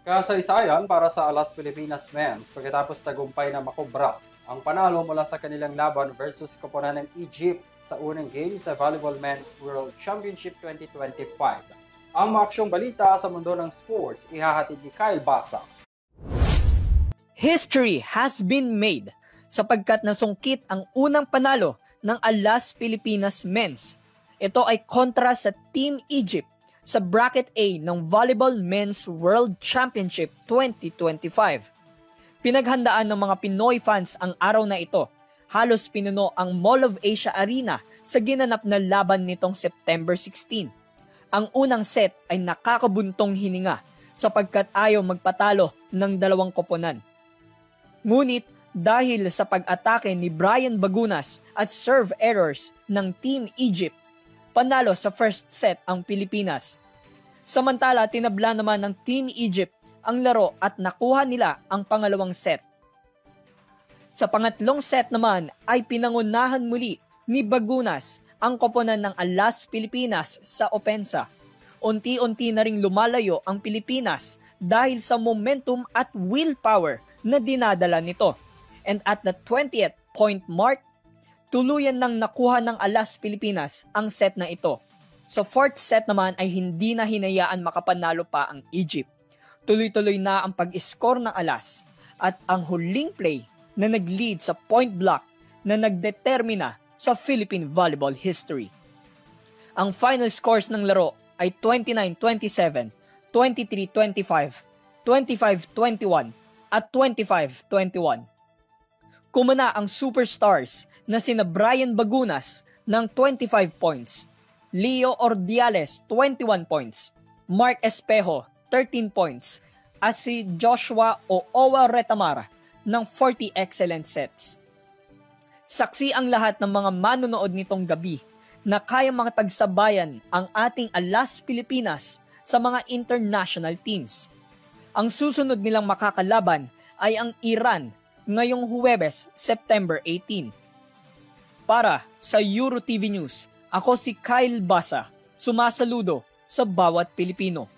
Kasaysayan para sa Alas Pilipinas Men's pagkatapos tagumpay na makubra ang panalo mula sa kanilang laban versus koponan ng Egypt sa unang game sa Volleyball Men's World Championship 2025. Ang maaksyong balita sa mundo ng sports ihahatid ni Kyle Basa. History has been made sapagkat nasungkit ang unang panalo ng Alas Pilipinas Men's. Ito ay kontra sa Team Egypt sa Bracket A ng Volleyball Men's World Championship 2025. Pinaghandaan ng mga Pinoy fans ang araw na ito. Halos pinuno ang Mall of Asia Arena sa ginanap na laban nitong September 16. Ang unang set ay nakakabuntong hininga sapagkat ayaw magpatalo ng dalawang koponan. Ngunit dahil sa pag-atake ni Brian Bagunas at serve errors ng Team Egypt, panalo sa first set ang Pilipinas. Samantala, tinabla naman ng Team Egypt ang laro at nakuha nila ang pangalawang set. Sa pangatlong set naman ay pinangunahan muli ni Bagunas ang koponan ng Alas Pilipinas sa opensa. Unti-unti na ring lumalayo ang Pilipinas dahil sa momentum at willpower na dinadala nito. And at the 20th point mark, tuluyan nang nakuha ng Alas Pilipinas ang set na ito. Sa fourth set naman ay hindi na hinayaan makapanalo pa ang Egypt. Tuloy-tuloy na ang pag-score ng Alas at ang huling play na nag-lead sa point block na nagdetermina sa Philippine volleyball history. Ang final scores ng laro ay 29-27, 23-25, 25-21 at 25-21. Kumana ang superstars na sina Brian Bagunas ng 25 points, Leo Ordiales 21 points, Mark Espejo 13 points, at si Joshua Owa Retamara ng 40 excellent sets. Saksi ang lahat ng mga manonood nitong gabi na kaya makipagsabayan ang ating Alas Pilipinas sa mga international teams. Ang susunod nilang makakalaban ay ang Iran ngayong Huwebes, September 18. Para sa EuroTV News, ako si Kyle Basa, sumasaludo sa bawat Pilipino.